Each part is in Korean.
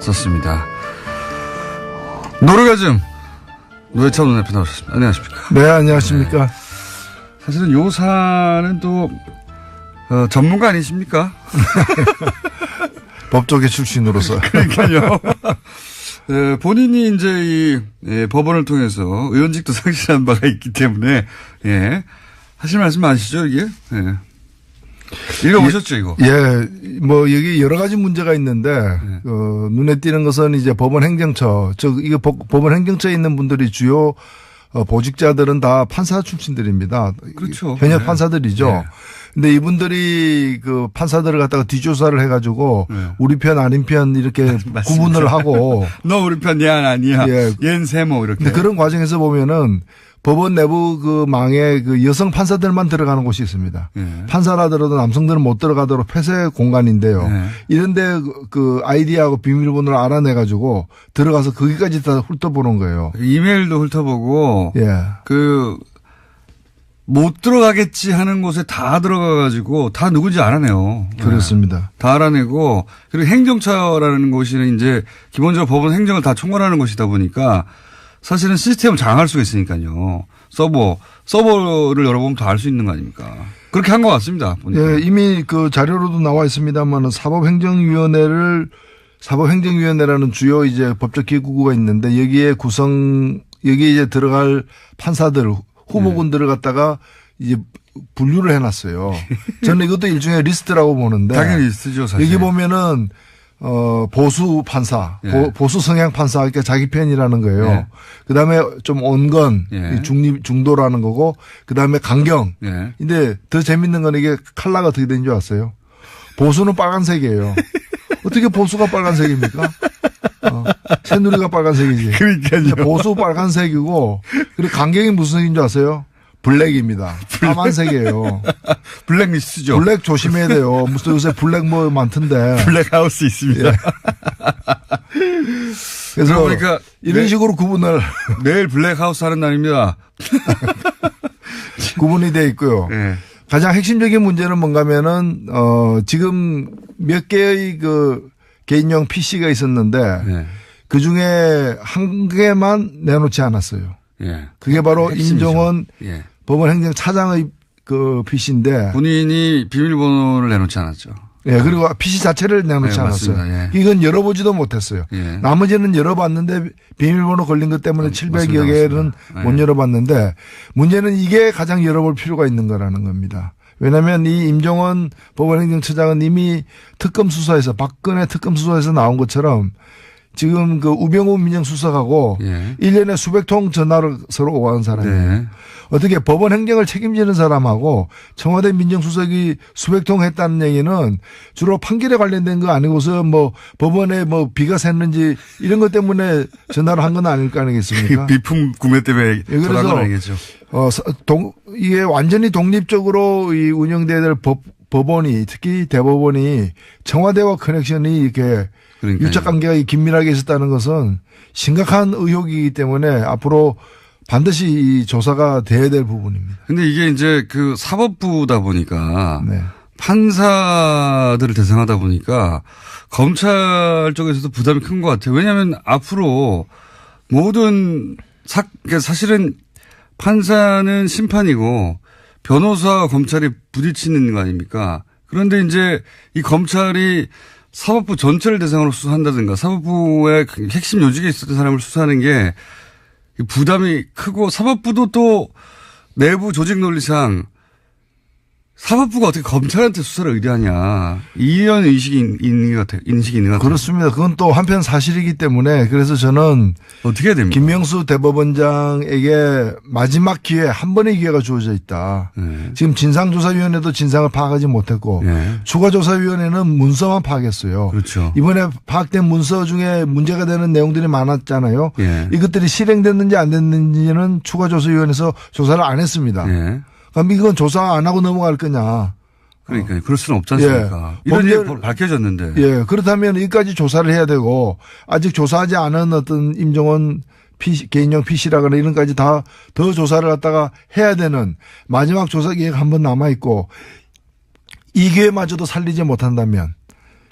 썼습니다. 노르가즘 노회찬 원내대표 나오셨습니다. 안녕하십니까? 네, 안녕하십니까? 네. 사실은 요 사안은 또 전문가 아니십니까? 법조계 출신으로서. 그러니까요. 본인이 이제 이 법원을 통해서 의원직도 상실한 바가 있기 때문에 예. 하실 말씀 아시죠 이게? 예. 읽어보셨죠 이거? 예, 뭐 여기 여러 가지 문제가 있는데 눈에 띄는 것은 이제 법원 행정처, 즉 이거 법원 행정처에 있는 분들이 주요 보직자들은 다 판사 출신들입니다. 그렇죠. 현역 네. 판사들이죠. 네. 근데 이분들이 그 판사들을 갖다가 뒷조사를 해가지고 우리 편 아닌 편 이렇게 구분을 하고 너 우리 편 얘 아니야. 예. 얜 세모 이렇게. 근데 그런 과정에서 보면은 법원 내부 그 망에 그 여성 판사들만 들어가는 곳이 있습니다. 네. 판사라더라도 남성들은 못 들어가도록 폐쇄 공간인데요. 네. 이런데 그 아이디하고 비밀번호를 알아내가지고 들어가서 거기까지 다 훑어보는 거예요. 이메일도 훑어보고 예. 못 들어가겠지 하는 곳에 다 들어가가지고 다 누군지 알아내요. 그렇습니다. 네. 다 알아내고 그리고 행정처라는 곳이 이제 기본적으로 법원 행정을 다 총괄하는 곳이다 보니까 사실은 시스템을 장악할 수가 있으니까요. 서버를 열어보면 다 알 수 있는 거 아닙니까? 그렇게 한 것 같습니다. 보니까. 예, 이미 그 자료로도 나와 있습니다만은 사법행정위원회라는 주요 이제 법적 기구가 있는데 여기에 이제 들어갈 판사들 후보군들을 갖다가 이제 분류를 해놨어요. 저는 이것도 일종의 리스트라고 보는데. 당연히 리스트죠, 사실. 여기 보면은 보수 판사, 예. 보수 성향 판사, 그러니까 자기 편이라는 거예요. 예. 그 다음에 좀 온건, 예. 중도라는 거고, 그 다음에 강경. 예. 근데 더 재밌는 건 이게 컬러가 어떻게 되는 줄 아세요? 보수는 빨간색이에요. 어떻게 보수가 빨간색입니까? 새누리가 빨간색이지. 그러니까요. 보수 빨간색이고, 그리고 강경이 무슨 색인 줄 아세요? 블랙입니다. 까만색이에요. 블랙리스트죠. 블랙 조심해야 돼요. 무슨 요새 블랙 뭐 많던데. 블랙하우스 있습니다. 예. 그래서 그러니까 이런 식으로 구분을 내일 블랙하우스 하는 날입니다. 구분이 돼 있고요. 예. 가장 핵심적인 문제는 뭔가면은 지금 몇 개의 그 개인용 PC가 있었는데 예. 그 중에 한 개만 내놓지 않았어요. 예. 그게 바로 핵심이죠. 임종원 예. 법원행정차장의 그 PC인데. 본인이 비밀번호를 내놓지 않았죠. 예, 그리고 PC 자체를 내놓지 네, 않았어요. 맞습니다. 예. 이건 열어보지도 못했어요. 예. 나머지는 열어봤는데 비밀번호 걸린 것 때문에 700여 개는 맞습니다. 못 열어봤는데 문제는 이게 가장 열어볼 필요가 있는 거라는 겁니다. 왜냐하면 이 임종원 법원행정처장은 이미 특검 수사에서 박근혜 특검 수사에서 나온 것처럼 지금 그 우병우 민정수석하고 예. 1년에 수백 통 전화를 서로 오가는 사람이에요. 네. 어떻게 법원 행정을 책임지는 사람하고 청와대 민정수석이 수백 통 했다는 얘기는 주로 판결에 관련된 거 아니고서 뭐 법원에 뭐 비가 샜는지 이런 것 때문에 전화를 한 건 아닐 거 아니겠습니까? 비품 구매 때문에 예, 전화한 건 아니겠죠. 이게 완전히 독립적으로 이 운영돼야 될 법원이 특히 대법원이 청와대와 커넥션이 이렇게 그러니까요. 유착 관계가 긴밀하게 있었다는 것은 심각한 의혹이기 때문에 앞으로 반드시 이 조사가 돼야 될 부분입니다. 근데 이게 이제 그 사법부다 보니까 네. 판사들을 대상하다 보니까 검찰 쪽에서도 부담이 큰 것 같아요. 왜냐하면 앞으로 모든 그러니까 사실은 판사는 심판이고 변호사와 검찰이 부딪히는 거 아닙니까? 그런데 이제 이 검찰이 사법부 전체를 대상으로 수사한다든가 사법부의 핵심 요직에 있었던 사람을 수사하는 게 부담이 크고 사법부도 또 내부 조직 논리상 사법부가 어떻게 검찰한테 수사를 의뢰하냐. 이런 인식이 있는 것 같아요. 그렇습니다. 그건 또 한편 사실이기 때문에 그래서 저는 어떻게 해야 됩니까? 김명수 대법원장에게 마지막 기회, 한 번의 기회가 주어져 있다. 네. 지금 진상조사위원회도 진상을 파악하지 못했고 네. 추가조사위원회는 문서만 파악했어요. 그렇죠. 이번에 파악된 문서 중에 문제가 되는 내용들이 많았잖아요. 네. 이것들이 실행됐는지 안 됐는지는 추가조사위원회에서 조사를 안 했습니다. 네. 그럼 이건 조사 안 하고 넘어갈 거냐. 그러니까 그럴 수는 없지 않습니까? 예. 이런 게 밝혀졌는데. 예. 그렇다면 여기까지 조사를 해야 되고 아직 조사하지 않은 어떤 임종원 개인용 PC라거나 이런 까지 다 더 조사를 갖다가 해야 되는 마지막 조사 기회가 한 번 남아있고 이 기회마저도 살리지 못한다면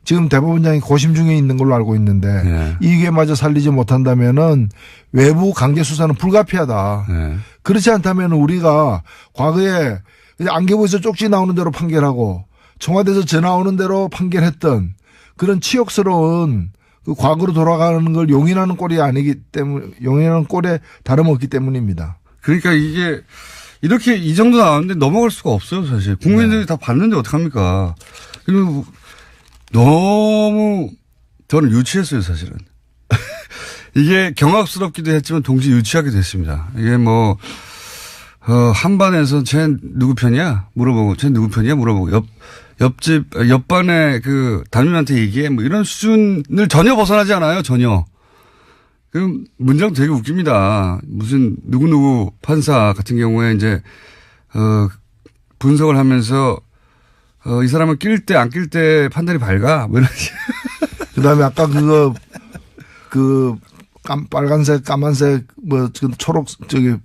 지금 대법원장이 고심 중에 있는 걸로 알고 있는데 네. 이게마저 살리지 못한다면은 외부 강제 수사는 불가피하다. 네. 그렇지 않다면 우리가 과거에 안개부에서 쪽지 나오는 대로 판결하고 청와대에서 전화 오는 대로 판결했던 그런 치욕스러운 그 과거로 돌아가는 걸 용인하는 꼴이 아니기 때문에 용인하는 꼴에 다름없기 때문입니다. 그러니까 이게 이렇게 이 정도 나왔는데 넘어갈 수가 없어요, 사실. 국민들이 다 봤는데 어떡합니까? 그리고 너무 저는 유치했어요, 사실은. 이게 경악스럽기도 했지만 동시에 유치하게 됐습니다. 이게 뭐, 한반에서 쟤 누구 편이야? 물어보고, 쟤 누구 편이야? 물어보고, 옆반에 그 담임한테 얘기해. 뭐 이런 수준을 전혀 벗어나지 않아요, 전혀. 그럼 문장 되게 웃깁니다. 무슨 누구누구 판사 같은 경우에 이제, 분석을 하면서, 이 사람을 낄 때 안 낄 때 판단이 밝아. 뭐 이런. 그 다음에 아까 빨간색, 까만색, 초록,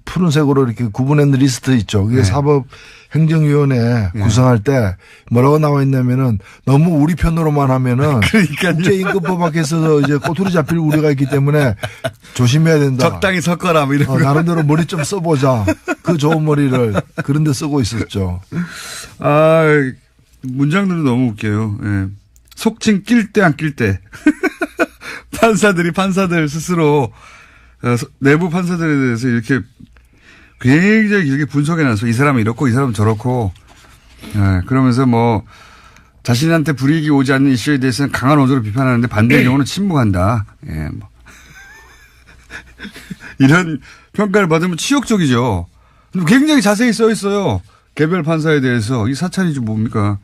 푸른색으로 이렇게 구분한 리스트 있죠. 그게 네. 사법행정위원회 네. 구성할 때 뭐라고 나와 있냐면은 너무 우리 편으로만 하면은 국제임금법학에서 이제 꼬투리 잡힐 우려가 있기 때문에 조심해야 된다. 적당히 섞어라. 뭐 이런 거. 나름대로 머리 좀 써보자. 그 좋은 머리를 그런 데 쓰고 있었죠. 아, 문장들은 너무 웃겨요. 예. 속칭 낄 때 안 낄 때. 판사들 스스로 내부 판사들에 대해서 이렇게 굉장히 길게 분석해놔서 이 사람은 이렇고 이 사람은 저렇고 그러면서 뭐 자신한테 불이익이 오지 않는 이슈에 대해서는 강한 어조로 비판하는데 반대의 경우는 침묵한다. 예, 뭐. 이런 평가를 받으면 치욕적이죠. 굉장히 자세히 써 있어요. 개별 판사에 대해서 이 사찰이지 뭡니까.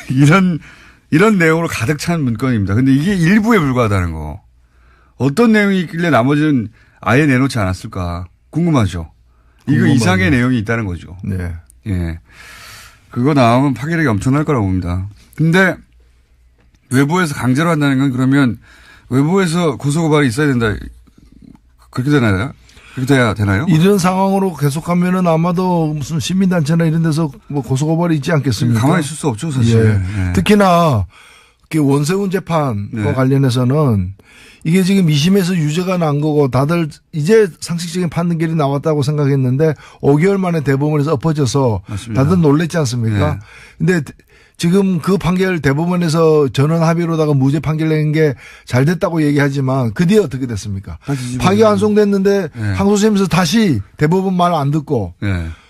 이런 내용으로 가득 찬 문건입니다. 근데 이게 일부에 불과하다는 거. 어떤 내용이 있길래 나머지는 아예 내놓지 않았을까 궁금하죠. 이거 이상의 내용이 있다는 거죠. 네. 예. 그거 나오면 파괴력이 엄청날 거라고 봅니다. 근데 외부에서 강제로 한다는 건 그러면 외부에서 고소고발이 있어야 된다. 그렇게 되나요? 그렇게 돼야 되나요? 이런 상황으로 계속하면은 아마도 무슨 시민단체나 이런 데서 뭐 고소고발이 있지 않겠습니까? 가만히 있을 수 없죠, 사실. 예. 예. 특히나 원세훈 재판과 네. 관련해서는 이게 지금 2심에서 유죄가 난 거고 다들 이제 상식적인 판결이 나왔다고 생각했는데 5개월 만에 대법원에서 엎어져서 맞습니다. 다들 놀랬지 않습니까? 근데 지금 그 판결 대법원에서 전원 합의로다가 무죄 판결 낸 게 잘 됐다고 얘기하지만 그 뒤에 어떻게 됐습니까? 파기환송됐는데 항소심에서 다시 대법원 말 안 듣고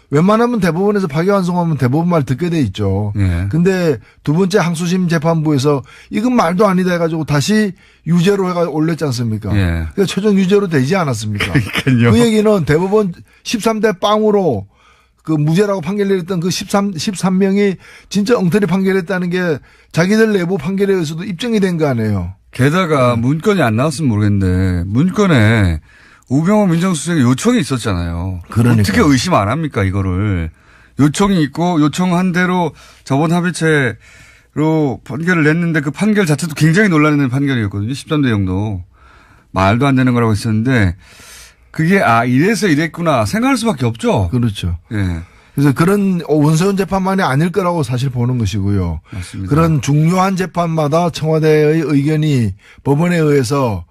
웬만하면 대법원에서 파기환송하면 대법원 말 듣게 돼 있죠. 근데 두 번째 항소심 재판부에서 이건 말도 아니다 해가지고 다시 유죄로 해가 올렸지 않습니까? 그러니까 최종 유죄로 되지 않았습니까? 그러니까요. 그 얘기는 대법원 13대 빵으로 그 무죄라고 판결 내렸던 그 13명이 진짜 엉터리 판결했다는 게 자기들 내부 판결에 의해서도 입증이 된 거 아니에요. 게다가 문건이 안 나왔으면 모르겠는데 문건에 우병우 민정수석의 요청이 있었잖아요. 그러니까. 어떻게 의심 안 합니까 이거를. 요청이 있고 요청한 대로 저번 합의체로 판결을 냈는데 그 판결 자체도 굉장히 논란이 판결이었거든요. 13대 0도. 말도 안 되는 거라고 했었는데 그게 이래서 이랬구나 생각할 수밖에 없죠. 그렇죠. 예. 그래서 그런 원세훈 재판만이 아닐 거라고 사실 보는 것이고요. 맞습니다. 그런 중요한 재판마다 청와대의 의견이 법원에 의해서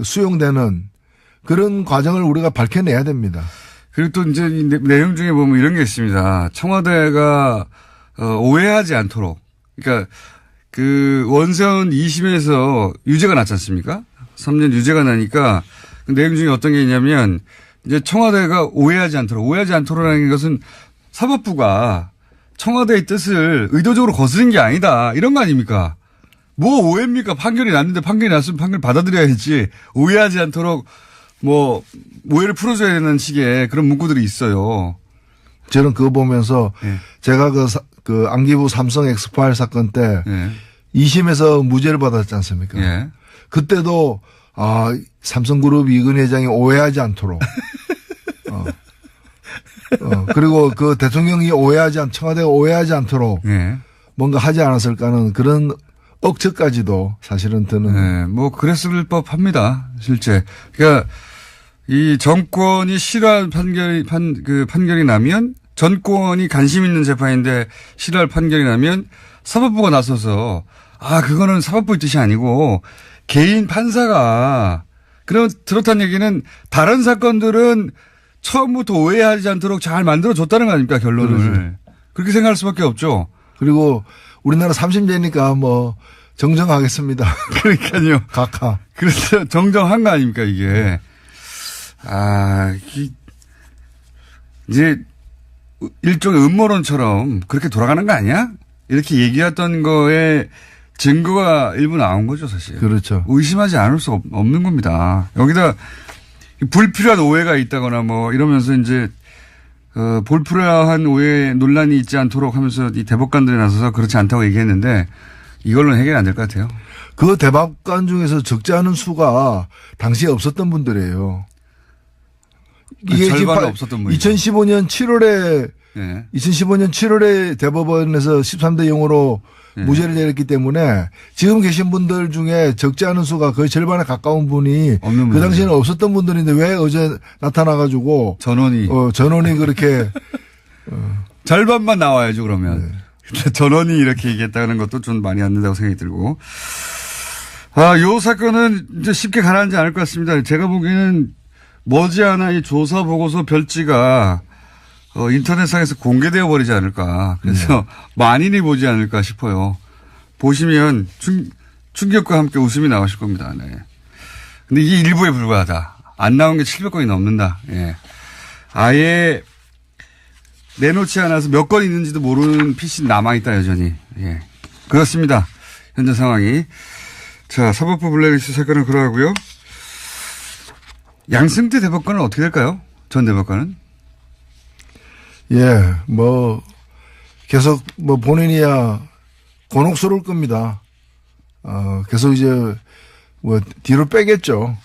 수용되는 그런 과정을 우리가 밝혀내야 됩니다. 그리고 또 이제 이 내용 중에 보면 이런 게 있습니다. 청와대가 오해하지 않도록. 그러니까 그 원세훈 2심에서 유죄가 났지 않습니까? 3년 유죄가 나니까 그 내용 중에 어떤 게 있냐면 이제 청와대가 오해하지 않도록라는 것은 사법부가 청와대의 뜻을 의도적으로 거스른 게 아니다. 이런 거 아닙니까? 뭐 오해입니까? 판결이 났는데 판결이 났으면 판결 받아들여야지. 오해하지 않도록 뭐 오해를 풀어줘야 되는 식의 그런 문구들이 있어요. 저는 그거 보면서 제가 그 안기부 삼성 엑스파일 사건 때 2심에서 무죄를 받았지 않습니까? 그때도 삼성그룹 이근 회장이 오해하지 않도록. 그리고 그 대통령이 청와대가 오해하지 않도록 뭔가 하지 않았을까 하는 그런 억측까지도 사실은 드는. 뭐 그랬을 법합니다. 실제. 그러니까 이 정권이 싫어하는 판결이 나면 정권이 관심 있는 재판인데 싫어할 판결이 나면 사법부가 나서서 그거는 사법부의 뜻이 아니고 개인 판사가 그렇다는 얘기는 다른 사건들은 처음부터 오해하지 않도록 잘 만들어줬다는 거 아닙니까 결론을. 그렇죠. 그렇게 생각할 수밖에 없죠. 그리고 우리나라 3심제니까 뭐 정정하겠습니다. 그러니까요. 각하. 그래서 정정한 거 아닙니까 이게. 이제 일종의 음모론처럼 그렇게 돌아가는 거 아니야? 이렇게 얘기했던 거에 증거가 일부 나온 거죠 사실. 그렇죠. 의심하지 않을 수 없는 겁니다. 여기다 불필요한 오해가 있다거나 뭐 이러면서 이제 불필요한 오해 논란이 있지 않도록 하면서 이 대법관들이 나서서 그렇지 않다고 얘기했는데 이걸로는 해결이 안 될 것 같아요. 그 대법관 중에서 적지 않은 수가 당시에 없었던 분들이에요. 이게 절반은 없었던 분이죠. 2015년 7월에 네. 2015년 7월에 대법원에서 13대 0으로 네. 무죄를 내렸기 때문에 지금 계신 분들 중에 적지 않은 수가 거의 절반에 가까운 분이 없는 그 당시에는 없었던 분들인데 왜 어제 나타나가지고 전원이 그렇게 절반만 나와야죠 그러면. 네. 전원이 이렇게 얘기했다는 것도 좀 많이 안 된다고 생각이 들고. 요 사건은 이제 쉽게 가라앉지 않을 것 같습니다. 제가 보기에는 머지않아 이 조사 보고서 별지가 인터넷상에서 공개되어 버리지 않을까. 그래서 만인이 보지 않을까 싶어요. 보시면 충격과 함께 웃음이 나오실 겁니다. 네. 근데 이게 일부에 불과하다. 안 나온 게 700건이 넘는다. 예. 아예 내놓지 않아서 몇 건 있는지도 모르는 PC는 남아있다 여전히. 예. 그렇습니다. 현재 상황이. 자, 사법부 블랙리스트 사건은 그러하고요. 양승태 대법관은 어떻게 될까요? 전 대법관은? 예, 뭐 계속 뭐 본인이야 곤혹스러울 겁니다. 계속 이제 뭐 뒤로 빼겠죠.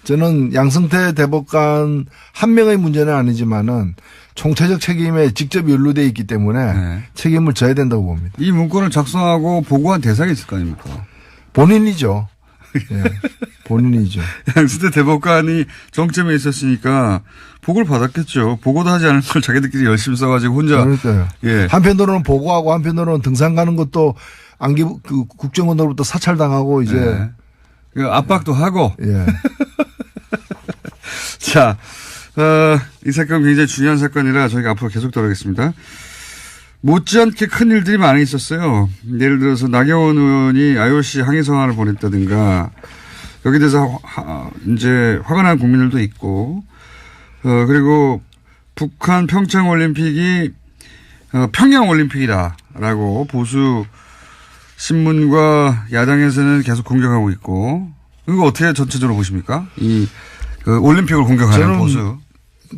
저는 양승태 대법관 한 명의 문제는 아니지만은 총체적 책임에 직접 연루돼 있기 때문에 네. 책임을 져야 된다고 봅니다. 이 문건을 작성하고 보고한 대상이 있을 거 아닙니까? 본인이죠. 예, 본인이죠. 양승태 대법관이 정점에 있었으니까 보고를 받았겠죠. 보고도 하지 않은 걸 자기들끼리 열심히 써가지고 혼자. 그러니까요. 예. 한편으로는 보고하고 한편으로는 등산 가는 것도 국정원으로부터 사찰당하고 이제. 예. 그 압박도 하고. 예. 자, 이 사건 굉장히 중요한 사건이라 저희가 앞으로 계속 다루겠습니다. 못지않게 큰 일들이 많이 있었어요. 예를 들어서 나경원 의원이 IOC 항의 성안을 보냈다든가 여기 대해서 이제 화가 난 국민들도 있고 그리고 북한 평창올림픽이 평양올림픽이다라고 보수 신문과 야당에서는 계속 공격하고 있고 이거 어떻게 전체적으로 보십니까? 그 올림픽을 공격하는 보수.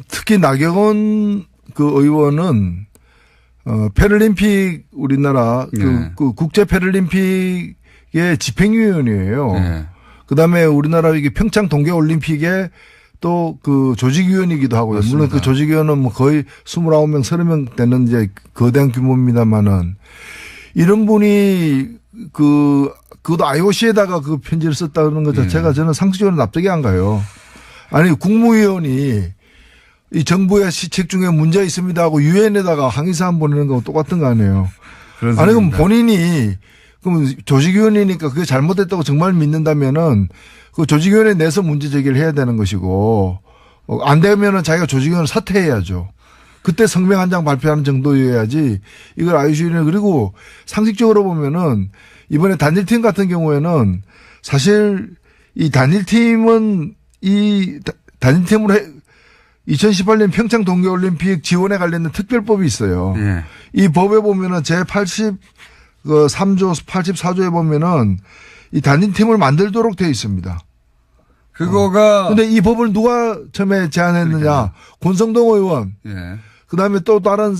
특히 나경원 그 의원은 패럴림픽 우리나라 네. 그 국제 패럴림픽의 집행위원이에요. 네. 그다음에 우리나라 이게 평창 동계올림픽에 또 그 조직위원이기도 하고요. 맞습니다. 물론 그 조직위원은 뭐 거의 29명, 30명 되는 이제 거대한 규모입니다만은 이런 분이 그것도 IOC에다가 그 편지를 썼다는 것 자체가 저는 상식적으로 납득이 안 가요. 아니, 국무위원이 이 정부의 시책 중에 문제 있습니다 하고 유엔에다가 항의사안 보내는 거하고 똑같은 거 아니에요. 아니, 그럼 본인이 그럼 조직위원이니까 그게 잘못됐다고 정말 믿는다면은 그 조직위원회 내에서 문제 제기를 해야 되는 것이고 안 되면은 자기가 조직위원을 사퇴해야죠. 그때 성명 한 장 발표하는 정도여야지 이걸 IOC는 그리고 상식적으로 보면은 이번에 단일팀 같은 경우에는 사실 이 단일팀은 이 단일팀으로 2018년 평창 동계올림픽 지원에 관련된 특별법이 있어요. 네. 이 법에 보면은 제3조 84조에 보면은 이 단일팀을 만들도록 되어 있습니다. 그거가. 근데 이 법을 누가 처음에 제안했느냐. 그러니까. 권성동 의원. 예. 그 다음에 또 다른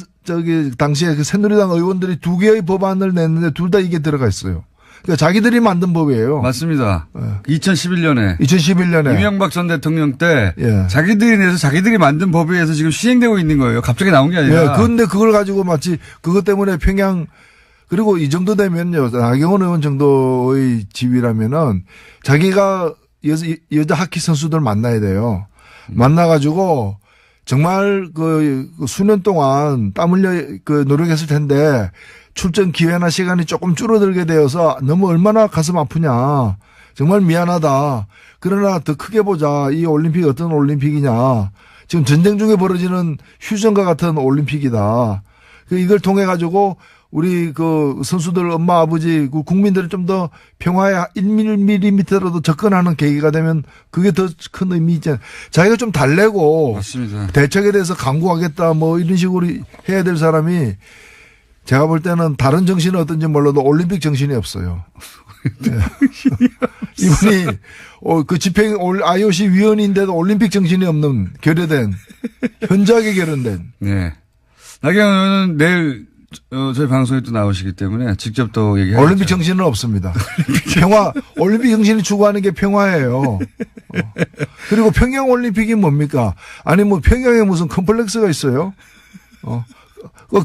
당시에 그 새누리당 의원들이 두 개의 법안을 냈는데 둘 다 이게 들어가 있어요. 그러니까 자기들이 만든 법이에요. 맞습니다. 2011년에. 2011년에. 이명박 전 대통령 때. 예. 자기들이 내서 자기들이 만든 법에 의해서 지금 시행되고 있는 거예요. 갑자기 나온 게 아니라. 예. 그런데 그걸 가지고 마치 그것 때문에 평양 그리고 이 정도 되면요. 나경원 의원 정도의 지위라면은 자기가 여자 하키 선수들 만나야 돼요. 만나가지고 정말 그 수년 동안 땀 흘려 그 노력했을 텐데 출전 기회나 시간이 조금 줄어들게 되어서 너무 얼마나 가슴 아프냐. 정말 미안하다. 그러나 더 크게 보자. 이 올림픽이 어떤 올림픽이냐. 지금 전쟁 중에 벌어지는 휴전과 같은 올림픽이다. 이걸 통해 가지고 우리 그 선수들 엄마 아버지 그 국민들을 좀 더 평화에 1mm라도 접근하는 계기가 되면 그게 더 큰 의미 있잖아요. 자기가 좀 달래고 맞습니다. 대책에 대해서 강구하겠다 뭐 이런 식으로 해야 될 사람이 제가 볼 때는 다른 정신은 어떤지 몰라도 올림픽 정신이 없어요. 네. 이분이 그 집행 IOC 위원인데도 올림픽 정신이 없는 결여된 현저하게 결연된. 네. 나경원 의원은 내일 저희 방송에 또 나오시기 때문에 직접 또 얘기하죠. 올림픽 정신은 없습니다. 평화, 올림픽 정신이 추구하는 게 평화예요. 그리고 평양 올림픽이 뭡니까? 아니 뭐 평양에 무슨 컴플렉스가 있어요?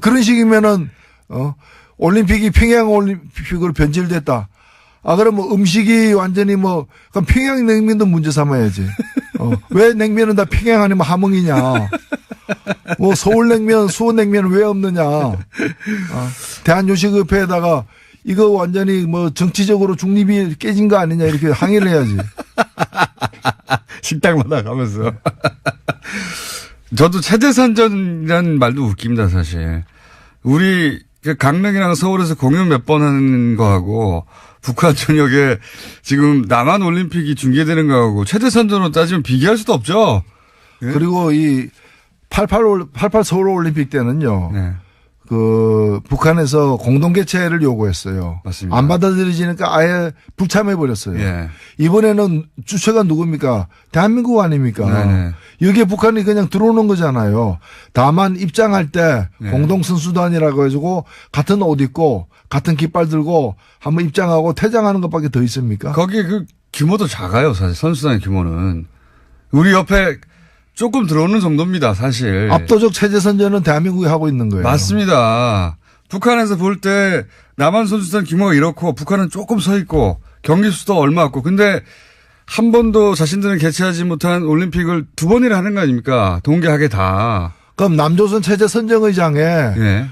그런 식이면은 올림픽이 평양 올림픽으로 변질됐다. 그럼 뭐 음식이 완전히 뭐 그럼 평양 냉면도 문제 삼아야지. 왜 냉면은 다 평양 아니면 함흥이냐? 뭐 서울냉면, 수원냉면은 왜 없느냐? 대한요식협회에다가 이거 완전히 뭐 정치적으로 중립이 깨진 거 아니냐 이렇게 항의를 해야지. 식당마다 가면서. 저도 체제선전이라는 말도 웃깁니다, 사실. 우리 강릉이랑 서울에서 공연 몇 번 하는 거하고 북한 전역에 지금 남한 올림픽이 중계되는 거하고 체제선전으로 따지면 비교할 수도 없죠. 예? 그리고 이 88 서울 올림픽 때는요. 네. 그 북한에서 공동 개최를 요구했어요. 맞습니다. 안 받아들여지니까 아예 불참해 버렸어요. 예. 이번에는 주체가 누굽니까? 대한민국 아닙니까? 네네. 여기에 북한이 그냥 들어오는 거잖아요. 다만 입장할 때 네. 공동 선수단이라고 해가지고 같은 옷 입고 같은 깃발 들고 한번 입장하고 퇴장하는 것밖에 더 있습니까? 거기 그 규모도 작아요, 사실 선수단의 규모는. 우리 옆에 조금 들어오는 정도입니다, 사실. 압도적 체제 선전은 대한민국이 하고 있는 거예요. 맞습니다. 북한에서 볼 때 남한 선수단 규모가 이렇고 북한은 조금 서 있고 경기 수도 얼마 없고 근데 한 번도 자신들은 개최하지 못한 올림픽을 두 번이나 하는 거 아닙니까? 동계하게 다. 그럼 남조선 체제 선정의장에 예.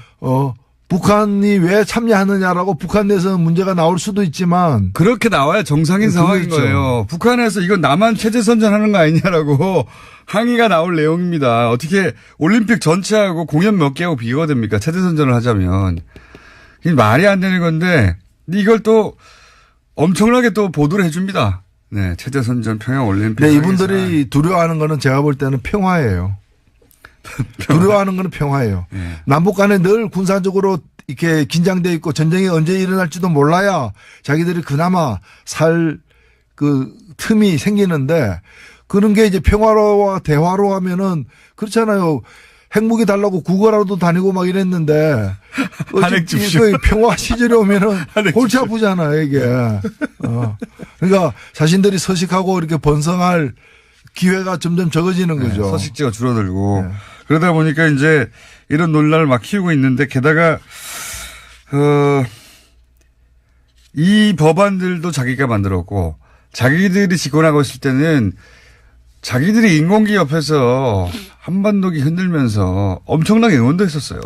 북한이 왜 참여하느냐라고 북한 내에서는 문제가 나올 수도 있지만 그렇게 나와야 정상인 상황인 그렇죠. 거예요. 북한에서 이건 남한 체제 선전하는 거 아니냐라고 항의가 나올 내용입니다. 어떻게 올림픽 전체하고 공연 몇 개하고 비교가 됩니까? 체제 선전을 하자면. 이게 말이 안 되는 건데 이걸 또 엄청나게 또 보도를 해 줍니다. 네, 체제 선전 평양 올림픽. 네, 이분들이 두려워하는 거는 제가 볼 때는 평화예요. 두려워하는 거는 평화예요. 네. 남북 간에 늘 군사적으로 이렇게 긴장돼 있고 전쟁이 언제 일어날지도 몰라야 자기들이 그나마 살 그 틈이 생기는데 그런 게 이제 평화로와 대화로 하면은 그렇잖아요. 핵무기 달라고 구걸하러도 다니고 막 이랬는데 한핵 줍쇼. 그 평화 시절에 오면은 골치 아프잖아요, 이게. 그러니까 자신들이 서식하고 이렇게 번성할 기회가 점점 적어지는 거죠. 네, 서식지가 줄어들고. 네. 그러다 보니까 이제 이런 논란을 막 키우고 있는데 게다가, 이 법안들도 자기가 만들었고 자기들이 집권하고 있을 때는 자기들이 인공기 옆에서 한반도기 흔들면서 엄청나게 응원도 했었어요.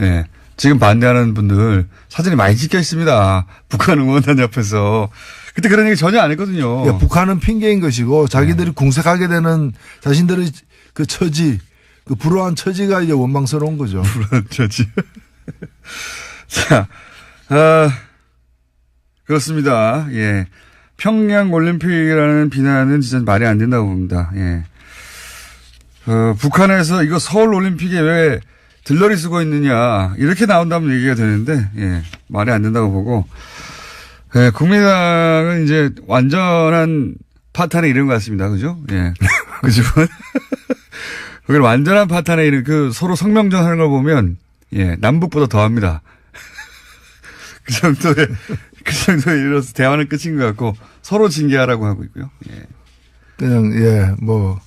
예. 지금 반대하는 분들 사진이 많이 찍혀 있습니다. 북한 응원단 옆에서. 그때 그런 얘기 전혀 안 했거든요. 예, 북한은 핑계인 것이고 자기들이 궁색하게 되는 자신들의 그 처지, 그 불우한 처지가 이제 원망스러운 거죠. 불우한 처지. 자, 그렇습니다. 예. 평양 올림픽이라는 비난은 진짜 말이 안 된다고 봅니다. 예. 북한에서 이거 서울 올림픽에 왜 들러리 쓰고 있느냐 이렇게 나온다면 얘기가 되는데 예. 말이 안 된다고 보고 예. 국민당은 이제 완전한 파탄에 이른 것 같습니다. 그죠? 예. 그죠? 그걸 완전한 파탄에 이른 그 서로 성명전 하는 걸 보면 예. 남북보다 더 합니다. 그 정도에 이르러서 대화는 끝인 것 같고 서로 징계하라고 하고 있고요. 예. 그냥 뭐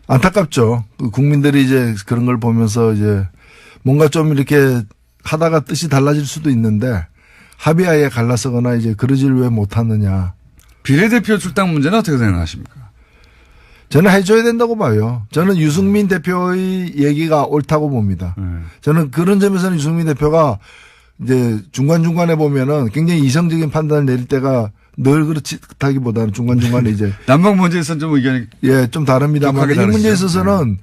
안타깝죠. 국민들이 이제 그런 걸 보면서 이제 뭔가 좀 이렇게 하다가 뜻이 달라질 수도 있는데 합의하에 갈라서거나 이제 그러질 왜 못하느냐. 비례대표 출당 문제는 어떻게 생각하십니까? 저는 해줘야 된다고 봐요. 저는 유승민 대표의 얘기가 옳다고 봅니다. 저는 그런 점에서는 유승민 대표가 이제 중간중간에 보면은 굉장히 이성적인 판단을 내릴 때가 늘 그렇다기보다는 중간중간에 이제 남북 문제에서는 좀 의견이 예, 좀 다릅니다만 이 다르시죠? 문제에 있어서는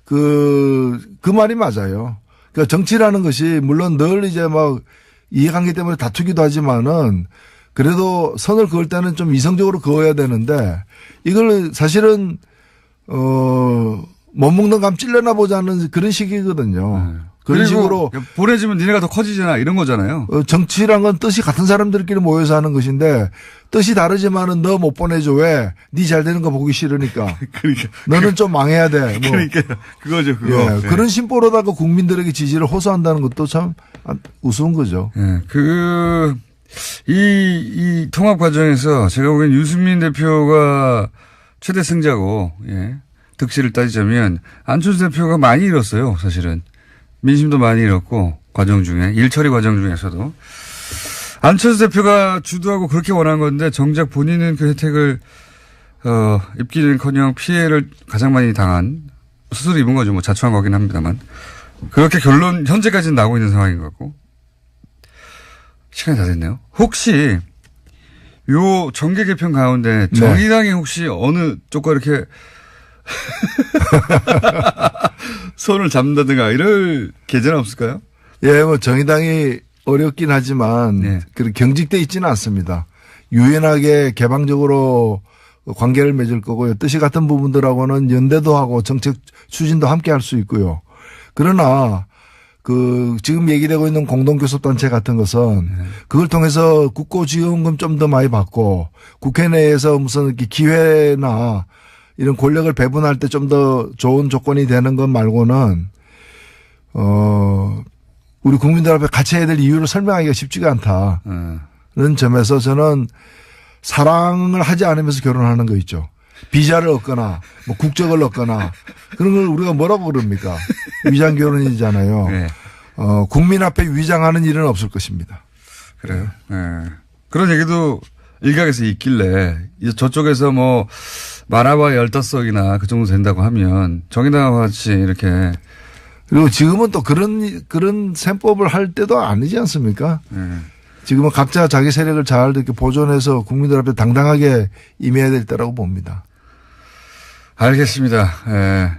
그 말이 맞아요. 그러니까 정치라는 것이 물론 늘 이제 막 이해관계 때문에 다투기도 하지만은 그래도 선을 그을 때는 좀 이성적으로 그어야 되는데 이걸 사실은 못 먹는 감 찔려나 보자는 그런 식이거든요. 그런 식으로 보내주면 니네가 더 커지잖아 이런 거잖아요. 정치란 건 뜻이 같은 사람들끼리 모여서 하는 것인데 뜻이 다르지만은 너 못 보내줘 왜? 네 잘 되는 거 보기 싫으니까. 그러니까 너는 좀 망해야 돼. 뭐. 그러니까 그거죠 그거. 예, 네. 그런 심보로다가 국민들에게 지지를 호소한다는 것도 참 우스운 거죠. 예, 이 통합 과정에서 제가 보기엔 유승민 대표가 최대 승자고, 예, 득실을 따지자면 안철수 대표가 많이 잃었어요, 사실은. 민심도 많이 잃었고, 과정 중에, 일처리 과정 중에서도. 안철수 대표가 주도하고 그렇게 원한 건데, 정작 본인은 그 혜택을, 입기는 커녕 피해를 가장 많이 당한, 스스로 입은 거죠. 뭐 자초한 거긴 합니다만. 그렇게 현재까지는 나오고 있는 상황인 것 같고. 시간이 다 됐네요. 혹시 요 정계 개편 가운데 정의당이 혹시 어느 쪽과 이렇게 손을 잡는다든가 이럴 계제는 없을까요? 예, 뭐 정의당이 어렵긴 하지만 네. 그 경직돼 있지는 않습니다. 유연하게 개방적으로 관계를 맺을 거고요. 뜻이 같은 부분들하고는 연대도 하고 정책 추진도 함께 할 수 있고요. 그러나 지금 얘기되고 있는 공동교섭단체 같은 것은 그걸 통해서 국고지원금 좀 더 많이 받고 국회 내에서 무슨 이렇게 기회나 이런 권력을 배분할 때 좀 더 좋은 조건이 되는 것 말고는, 우리 국민들 앞에 같이 해야 될 이유를 설명하기가 쉽지가 않다는 점에서 저는 사랑을 하지 않으면서 결혼하는 거 있죠. 비자를 얻거나 뭐 국적을 얻거나 그런 걸 우리가 뭐라고 그럽니까? 위장 결혼이잖아요. 네. 국민 앞에 위장하는 일은 없을 것입니다. 그래요. 네. 그런 얘기도 일각에서 있길래 이제 저쪽에서 뭐 마라바 15석이나 그 정도 된다고 하면 정의당과 같이 이렇게 그리고 지금은 또 그런 셈법을 할 때도 아니지 않습니까? 지금은 각자 자기 세력을 잘 이렇게 보존해서 국민들 앞에 당당하게 임해야 될 때라고 봅니다. 알겠습니다. 예.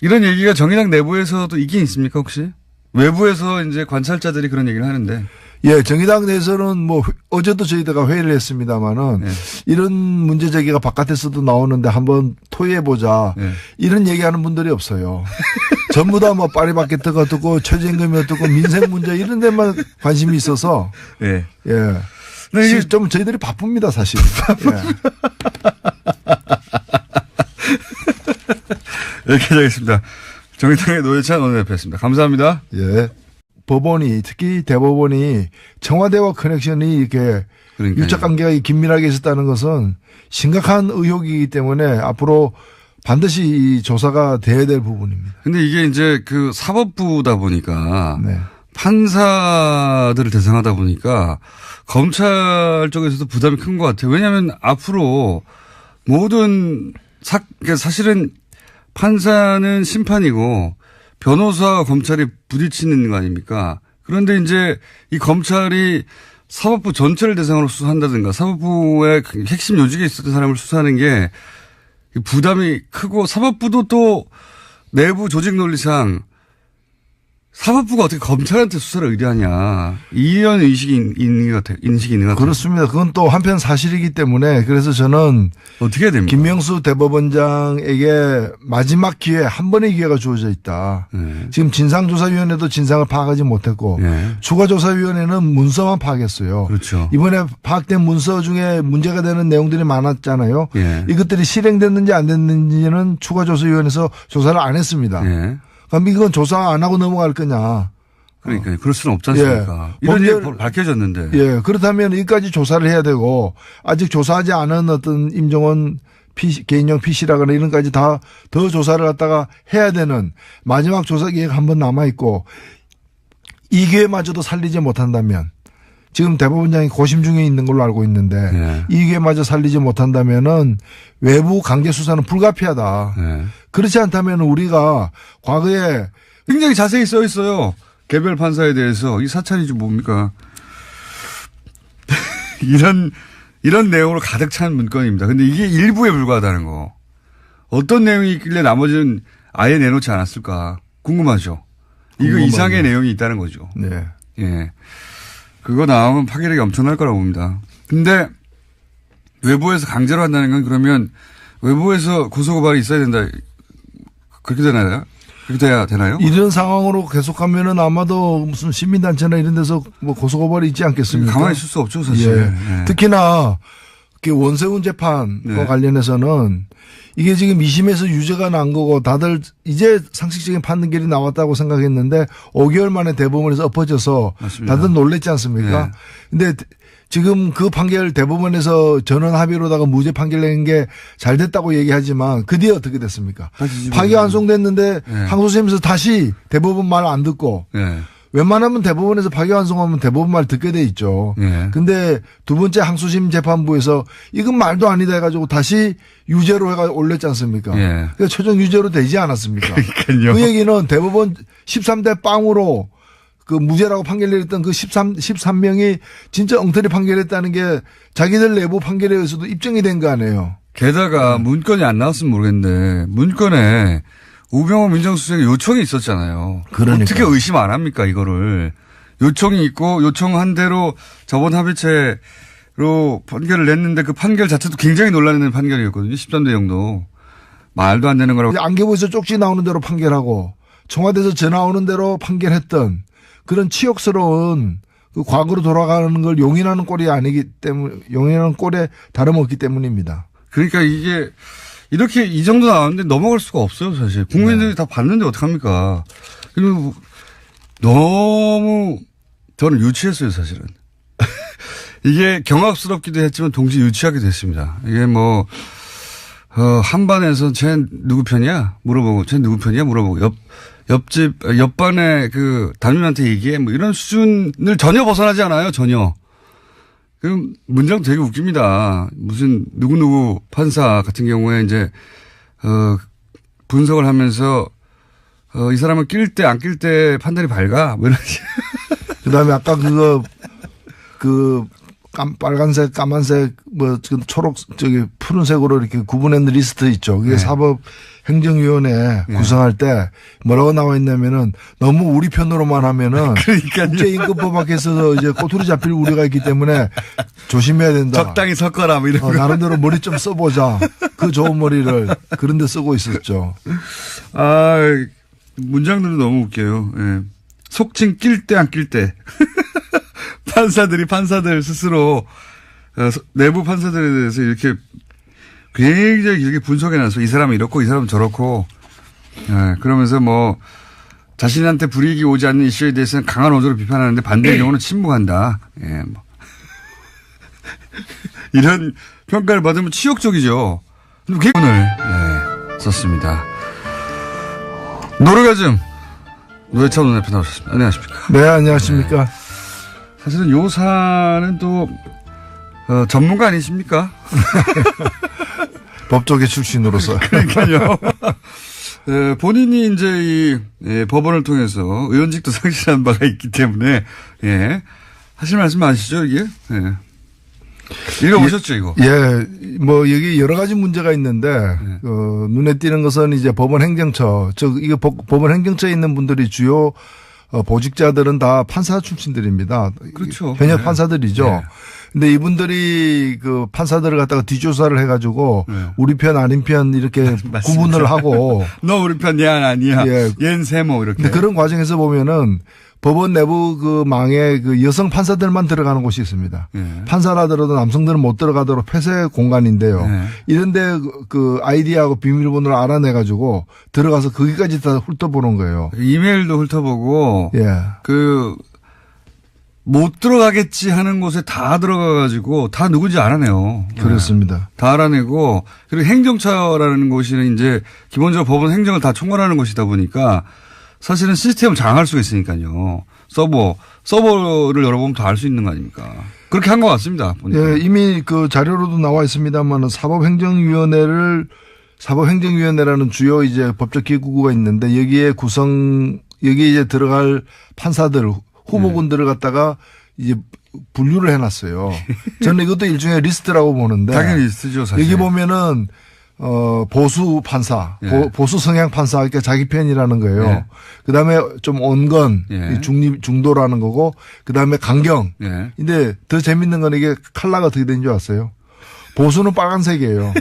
이런 얘기가 정의당 내부에서도 있긴 있습니까 혹시? 외부에서 이제 관찰자들이 그런 얘기를 하는데. 예, 정의당 내에서는 뭐 어제도 저희가 회의를 했습니다마는 네. 이런 문제 제기가 바깥에서도 나오는데 한번 토의해보자. 네. 이런 얘기하는 분들이 없어요. 전부 다 뭐 파리바게트가 어떻고 최저임금이 어떻고 민생 문제 이런 데만 관심이 있어서. 예. 예. 이게 좀 저희들이 바쁩니다, 사실. 여기까지 하겠습니다. 정의당의 노회찬 원내대표였습니다. 감사합니다. 예. 법원이 특히 대법원이 청와대와 커넥션이 이렇게 그러니까요. 유착 관계가 긴밀하게 있었다는 것은 심각한 의혹이기 때문에 앞으로 반드시 이 조사가 돼야 될 부분입니다. 근데 이게 이제 그 사법부다 보니까 네. 판사들을 대상하다 보니까 검찰 쪽에서도 부담이 큰 것 같아요. 왜냐하면 앞으로 모든 사실은 판사는 심판이고 변호사와 검찰이 부딪히는 거 아닙니까? 그런데 이제 이 검찰이 사법부 전체를 대상으로 수사한다든가 사법부의 핵심 요직에 있었던 사람을 수사하는 게 부담이 크고 사법부도 또 내부 조직 논리상 사법부가 어떻게 검찰한테 수사를 의뢰하냐. 이런 인식이 있는 것 같아요. 그렇습니다. 그건 또 한편 사실이기 때문에 그래서 저는 어떻게 해야 됩니까? 김명수 대법원장에게 마지막 기회, 한 번의 기회가 주어져 있다. 네. 지금 진상조사위원회도 진상을 파악하지 못했고 네. 추가조사위원회는 문서만 파악했어요. 그렇죠. 이번에 파악된 문서 중에 문제가 되는 내용들이 많았잖아요. 네. 이것들이 실행됐는지 안 됐는지는 추가조사위원회에서 조사를 안 했습니다. 네. 그럼 이건 조사 안 하고 넘어갈 거냐. 그러니까 그럴 수는 없지 않습니까? 예. 이런 일이 밝혀졌는데. 예. 그렇다면 여기까지 조사를 해야 되고 아직 조사하지 않은 어떤 임종원 개인용 PC라거나 이런 까지 다 더 조사를 갖다가 해야 되는 마지막 조사 기회가 한 번 남아있고 이 기회마저도 살리지 못한다면 지금 대법원장이 고심 중에 있는 걸로 알고 있는데 예. 이 기회마저 살리지 못한다면은 외부 관계 수사는 불가피하다. 예. 그렇지 않다면 우리가 과거에 굉장히 자세히 써 있어요. 개별 판사에 대해서 이 사찰이지 뭡니까? 이런 내용으로 가득 찬 문건입니다. 근데 이게 일부에 불과하다는 거. 어떤 내용이 있길래 나머지는 아예 내놓지 않았을까 궁금하죠. 이거 이상의 내용이 있다는 거죠. 네. 예. 그거 나오면 파괴력이 엄청날 거라고 봅니다. 근데 외부에서 강제로 한다는 건 그러면 외부에서 고소고발이 있어야 된다. 그렇게 되나요? 그렇게 돼야 되나요? 이런 상황으로 계속하면은 아마도 무슨 시민단체나 이런 데서 뭐 고소고발이 있지 않겠습니까? 가만히 있을 수 없죠, 사실. 예. 예. 특히나 원세훈 재판과 네. 관련해서는 이게 지금 2심에서 유죄가 난 거고 다들 이제 상식적인 판결이 나왔다고 생각했는데 5개월 만에 대법원에서 엎어져서 맞습니다. 다들 놀랬지 않습니까? 근데 지금 그 판결 대법원에서 전원 합의로다가 무죄 판결 낸 게 잘 됐다고 얘기하지만 그 뒤에 어떻게 됐습니까? 파기환송됐는데 네. 항소심에서 다시 대법원 말 안 듣고 예. 웬만하면 대법원에서 파기환송하면 대법원 말 듣게 돼 있죠. 예. 근데 두 번째 항소심 재판부에서 이건 말도 아니다 해가지고 다시 유죄로 해가 올렸지 않습니까? 예. 그러니까 최종 유죄로 되지 않았습니까? 그러니까요. 그 얘기는 대법원 13대 빵으로 그 무죄라고 판결 내렸던 그 13명이 진짜 엉터리 판결했다는 게 자기들 내부 판결에 의해서도 입증이 된 거 아니에요. 게다가 문건이 안 나왔으면 모르겠는데 문건에 우병우 민정수석의 요청이 있었잖아요. 그러니까요. 어떻게 의심 안 합니까 이거를. 요청이 있고 요청한 대로 저번 합의체로 판결을 냈는데 그 판결 자체도 굉장히 논란이 판결이었거든요. 13대 정도. 말도 안 되는 거라고. 안개부에서 쪽지 나오는 대로 판결하고 청와대에서 전화 오는 대로 판결했던 그런 치욕스러운 그 과거로 돌아가는 걸 용인하는 꼴이 아니기 때문에 용인하는 꼴에 다름없기 때문입니다. 그러니까 이게 이렇게 이 정도 나왔는데 넘어갈 수가 없어요, 사실. 국민들이 다 봤는데 어떡합니까? 그리고 너무 저는 유치했어요, 사실은. 이게 경악스럽기도 했지만 동시에 유치하기도 했습니다. 이게 뭐, 한반에서 쟤 누구 편이야? 물어보고, 쟤 누구 편이야? 물어보고, 옆반의 그 담임한테 얘기해. 뭐 이런 수준을 전혀 벗어나지 않아요, 전혀. 그 문장 되게 웃깁니다. 무슨 누구누구 판사 같은 경우에 이제 분석을 하면서 이 사람은 낄 때 안 낄 때 판단이 밝아. 뭐 이런. 그다음에 아까 그 빨간색, 까만색, 뭐 지금 초록 푸른색으로 이렇게 구분한 리스트 있죠. 그게 네. 사법행정위원회 구성할 때 뭐라고 나와 있냐면은 너무 우리 편으로만 하면은 그러니까요. 국제임금법 밖에서 이제 꼬투리 잡힐 우려가 있기 때문에 조심해야 된다. 적당히 섞어라 뭐 이런 거. 나름대로 머리 좀 써보자. 그 좋은 머리를 그런 데 쓰고 있었죠. 아, 문장들도 너무 웃겨요. 예. 속칭 낄 때 안 낄 때. 판사들 스스로 내부 판사들에 대해서 이렇게 굉장히 길게 분석해놔서 이 사람은 이렇고 이 사람은 저렇고 그러면서 뭐 자신한테 불이익이 오지 않는 이슈에 대해서는 강한 어조로 비판하는데 반대의 경우는 침묵한다. 예, 뭐. 이런 평가를 받으면 치욕적이죠. 오늘 썼습니다. 노르가즘 노회찬 원내대표 나오셨습니다. 안녕하십니까. 네, 안녕하십니까. 네. 사실은 요 사안은 또 전문가 아니십니까? 법조계 출신으로서. 그러니까요. 본인이 이제 이 법원을 통해서 의원직도 상실한 바가 있기 때문에 하실 말씀 아시죠 이게? 읽어보셨죠 이거? 예, 뭐 여기 여러 가지 문제가 있는데 눈에 띄는 것은 이제 법원 행정처, 이거 법원 행정처에 있는 분들이 주요 보직자들은 다 판사 출신들입니다. 그렇죠. 현역 판사들이죠. 네. 근데 이분들이 그 판사들을 갖다가 뒷조사를 해가지고 우리 편 아닌 편 이렇게 구분을 하고 너 우리 편 얘 아니야. 예. 얜 세모 이렇게. 근데 그런 과정에서 보면은 법원 내부 그 망에 그 여성 판사들만 들어가는 곳이 있습니다. 예. 판사라더라도 남성들은 못 들어가도록 폐쇄 공간인데요. 예. 이런데 그 아이디하고 비밀번호를 알아내가지고 들어가서 거기까지 다 훑어보는 거예요. 이메일도 훑어보고 예. 못 들어가겠지 하는 곳에 다 들어가가지고 다 누군지 알아내요. 그렇습니다. 다 알아내고 그리고 행정처라는 곳이 이제 기본적으로 법원 행정을 다 총괄하는 곳이다 보니까 사실은 시스템을 장악할 수가 있으니까요. 서버를 열어보면 다 알 수 있는 거 아닙니까? 그렇게 한 것 같습니다. 보니까. 예, 이미 그 자료로도 나와 있습니다만 사법행정위원회라는 주요 이제 법적 기구가 있는데 여기에 구성 여기 이제 들어갈 판사들 후보군들을 갖다가 이제 분류를 해놨어요. 저는 이것도 일종의 리스트라고 보는데 당연히 쓰죠, 사실. 여기 보면은 보수 판사, 예. 보수 성향 판사, 그러니까 자기 편이라는 거예요. 예. 그 다음에 좀 온건, 예. 중도라는 거고, 그 다음에 강경. 예. 근데 더 재밌는 건 이게 컬러가 어떻게 된 줄 아세요? 보수는 빨간색이에요.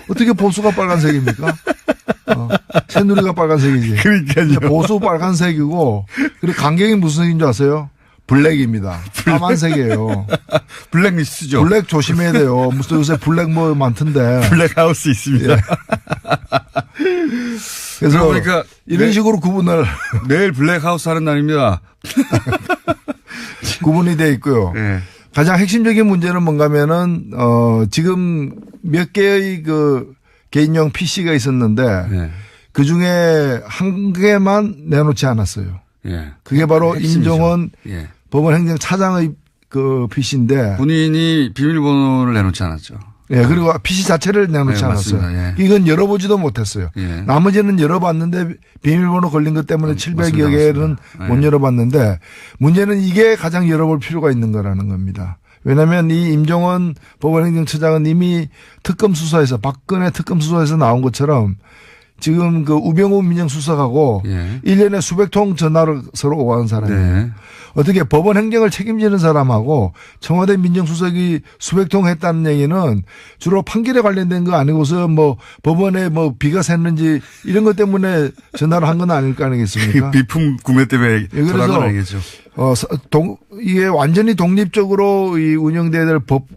어떻게 보수가 빨간색입니까? 새누리가 빨간색이지. 그러니까요. 보수 빨간색이고, 그리고 강경이 무슨 색인 줄 아세요? 블랙입니다. 까만색이에요. 블랙리스트죠. 블랙 조심해야 돼요. 무슨 요새 블랙 뭐 많던데. 블랙하우스 있습니다. 예. 그래서 그러니까 이런 식으로 구분을 내일 블랙하우스 하는 날입니다. 구분이 돼 있고요. 예. 가장 핵심적인 문제는 뭔가면은 지금 몇 개의 그 개인용 PC가 있었는데 예. 그 중에 한 개만 내놓지 않았어요. 예. 그게 바로 핵심이죠. 임종원 예. 법원행정차장의 그 PC인데 본인이 비밀번호를 내놓지 않았죠. 예, 그리고 PC 자체를 내놓지 네, 않았어요. 맞습니다. 예. 이건 열어보지도 못했어요. 예. 나머지는 열어봤는데 비밀번호 걸린 것 때문에 700여 개는 맞습니다. 못 열어봤는데 문제는 이게 가장 열어볼 필요가 있는 거라는 겁니다. 왜냐하면 이 임종원 법원행정처장은 이미 특검 수사에서 박근혜 특검 수사에서 나온 것처럼 지금 그 우병우 민정수석하고 예. 1년에 수백 통 전화를 서로 오가는 사람이에요. 네. 어떻게 법원 행정을 책임지는 사람하고 청와대 민정수석이 수백 통 했다는 얘기는 주로 판결에 관련된 거 아니고서 뭐 법원에 뭐 비가 샜는지 이런 것 때문에 전화를 한 건 아닐 거 아니겠습니까? 비품 구매 때문에 예, 전화는 아니겠죠. 이게 완전히 독립적으로 이 운영돼야 될